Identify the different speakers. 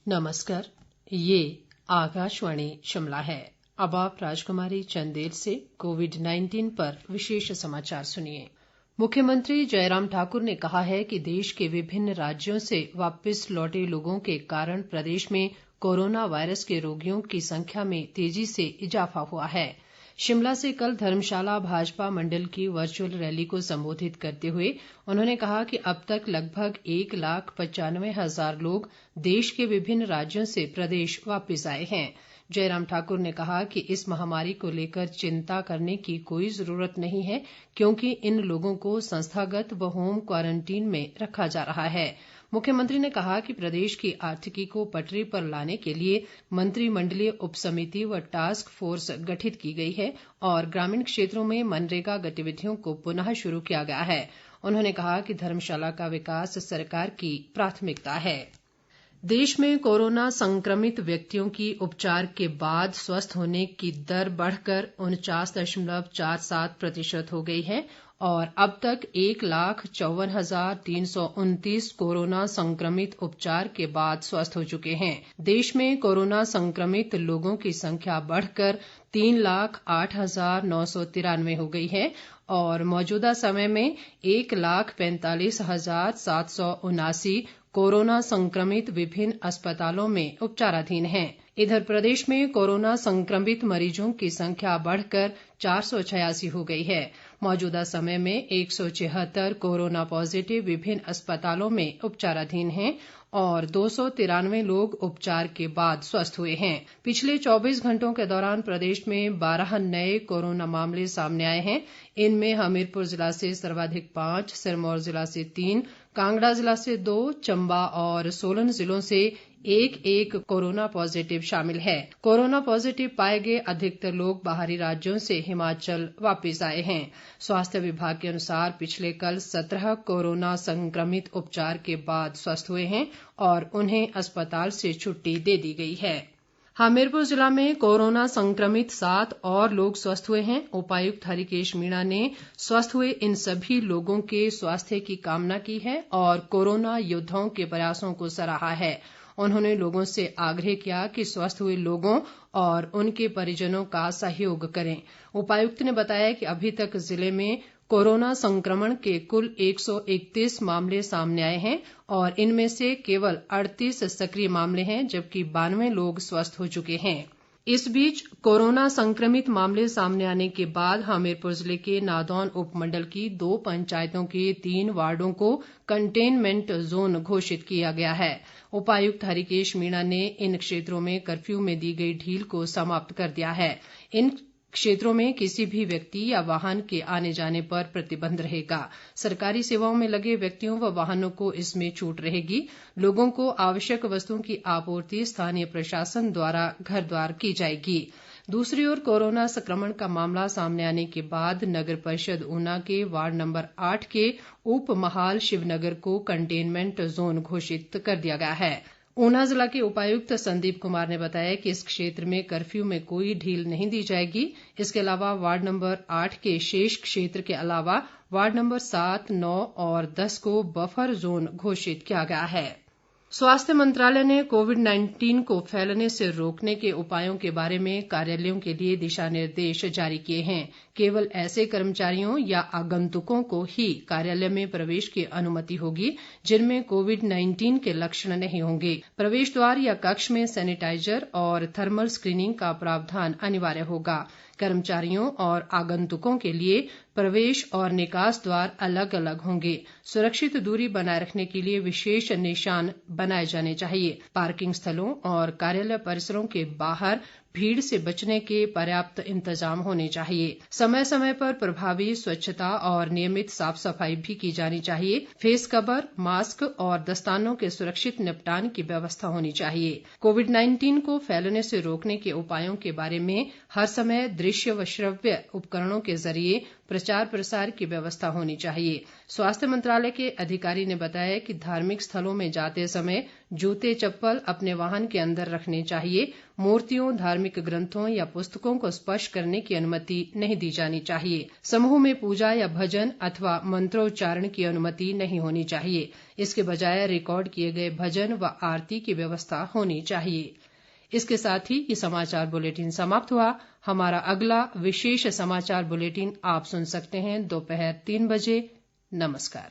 Speaker 1: नमस्कार, ये आकाशवाणी शिमला है। अब आप राजकुमारी चंदेल से कोविड-19 पर विशेष समाचार सुनिए। मुख्यमंत्री जयराम ठाकुर ने कहा है कि देश के विभिन्न राज्यों से वापस लौटे लोगों के कारण प्रदेश में कोरोना वायरस के रोगियों की संख्या में तेजी से इजाफा हुआ है। शिमला से कल धर्मशाला भाजपा मंडल की वर्चुअल रैली को संबोधित करते हुए उन्होंने कहा कि अब तक लगभग 1,95,000 लोग देश के विभिन्न राज्यों से प्रदेश वापस आए हैं। जयराम ठाकुर ने कहा कि इस महामारी को लेकर चिंता करने की कोई जरूरत नहीं है, क्योंकि इन लोगों को संस्थागत व होम क्वारंटीन में रखा जा रहा है। मुख्यमंत्री ने कहा कि प्रदेश की आर्थिकी को पटरी पर लाने के लिए मंत्रिमंडलीय उपसमिति व टास्क फोर्स गठित की गई है और ग्रामीण क्षेत्रों में मनरेगा गतिविधियों को पुनः शुरू किया गया है। उन्होंने कहा कि धर्मशाला का विकास सरकार की प्राथमिकता है। देश में कोरोना संक्रमित व्यक्तियों की उपचार के बाद स्वस्थ होने की दर बढ़कर 49.47% हो गई है और अब तक 1,54,329 कोरोना संक्रमित उपचार के बाद स्वस्थ हो चुके हैं। देश में कोरोना संक्रमित लोगों की संख्या बढ़कर 3,08,993 हो गई है और मौजूदा समय में 1,45,779 कोरोना संक्रमित विभिन्न अस्पतालों में उपचाराधीन हैं। इधर प्रदेश में कोरोना संक्रमित मरीजों की संख्या बढ़कर 486 हो गई है। मौजूदा समय में 176 कोरोना पॉजिटिव विभिन्न अस्पतालों में उपचाराधीन हैं और 293 लोग उपचार के बाद स्वस्थ हुए हैं। पिछले 24 घंटों के दौरान प्रदेश में 12 नए कोरोना मामले सामने आए हैं। इनमें हमीरपुर जिला से सर्वाधिक 5, सिरमौर जिला से 3, कांगड़ा जिला से 2, चंबा और सोलन जिलों से एक कोरोना पॉजिटिव शामिल है। कोरोना पॉजिटिव पाए गए अधिकतर लोग बाहरी राज्यों से हिमाचल वापस आए हैं। स्वास्थ्य विभाग के अनुसार पिछले कल 17 कोरोना संक्रमित उपचार के बाद स्वस्थ हुए हैं और उन्हें अस्पताल से छुट्टी दे दी गई है। हमीरपुर जिला में कोरोना संक्रमित 7 और लोग स्वस्थ हुए हैं। उपायुक्त हरिकेश मीणा ने स्वस्थ हुए इन सभी लोगों के स्वास्थ्य की कामना की है और कोरोना योद्धाओं के प्रयासों को सराहा है। उन्होंने लोगों से आग्रह किया कि स्वस्थ हुए लोगों और उनके परिजनों का सहयोग करें। उपायुक्त ने बताया कि अभी तक जिले में कोरोना संक्रमण के कुल 131 मामले सामने आए हैं और इनमें से केवल 38 सक्रिय मामले हैं, जबकि 92 लोग स्वस्थ हो चुके हैं। इस बीच कोरोना संक्रमित मामले सामने आने के बाद हमीरपुर जिले के नादौन उपमंडल की 2 पंचायतों के 3 वार्डों को कंटेनमेंट जोन घोषित किया गया है। उपायुक्त हरिकेश मीणा ने इन क्षेत्रों में कर्फ्यू में दी गई ढील को समाप्त कर दिया है। इन क्षेत्रों में किसी भी व्यक्ति या वाहन के आने जाने पर प्रतिबंध रहेगा। सरकारी सेवाओं में लगे व्यक्तियों व वाहनों को इसमें छूट रहेगी। लोगों को आवश्यक वस्तुओं की आपूर्ति स्थानीय प्रशासन द्वारा घर द्वार की जाएगी। दूसरी ओर कोरोना संक्रमण का मामला सामने आने के बाद नगर परिषद ऊना के वार्ड नंबर 8 के उप महाल शिवनगर को कंटेनमेंट जोन घोषित कर दिया गया है। ऊना जिला के उपायुक्त संदीप कुमार ने बताया कि इस क्षेत्र में कर्फ्यू में कोई ढील नहीं दी जाएगी। इसके अलावा वार्ड नंबर 8 के शेष क्षेत्र के अलावा वार्ड नंबर 7, 9 और 10 को बफर जोन घोषित किया गया है। स्वास्थ्य मंत्रालय ने कोविड-19 को फैलने से रोकने के उपायों के बारे में कार्यालयों के लिए दिशा निर्देश जारी किए हैं। केवल ऐसे कर्मचारियों या आगंतुकों को ही कार्यालय में प्रवेश की अनुमति होगी जिनमें कोविड-19 के लक्षण नहीं होंगे। प्रवेश द्वार या कक्ष में सैनिटाइजर और थर्मल स्क्रीनिंग का प्रावधान अनिवार्य होगा। कर्मचारियों और आगंतुकों के लिए प्रवेश और निकास द्वार अलग अलग होंगे। सुरक्षित दूरी बनाए रखने के लिए विशेष निशान बनाए जाने चाहिए। पार्किंग स्थलों और कार्यालय परिसरों के बाहर भीड़ से बचने के पर्याप्त इंतजाम होने चाहिए। समय समय पर प्रभावी स्वच्छता और नियमित साफ सफाई भी की जानी चाहिए। फेस कवर, मास्क और दस्तानों के सुरक्षित निपटान की व्यवस्था होनी चाहिए। कोविड-19 को फैलने से रोकने के उपायों के बारे में हर समय दृश्य व श्रव्य उपकरणों के जरिए प्रचार प्रसार की व्यवस्था होनी चाहिए। स्वास्थ्य मंत्रालय के अधिकारी ने बताया कि धार्मिक स्थलों में जाते समय जूते चप्पल अपने वाहन के अंदर रखने चाहिए। मूर्तियों, धार्मिक ग्रंथों या पुस्तकों को स्पर्श करने की अनुमति नहीं दी जानी चाहिए। समूह में पूजा या भजन अथवा मंत्रोच्चारण की अनुमति नहीं होनी चाहिए। इसके बजाय रिकॉर्ड किए गए भजन व आरती की व्यवस्था होनी चाहिए। इसके साथ ही ये समाचार बुलेटिन समाप्त हुआ। हमारा अगला विशेष समाचार बुलेटिन आप सुन सकते हैं दोपहर 3 बजे। नमस्कार।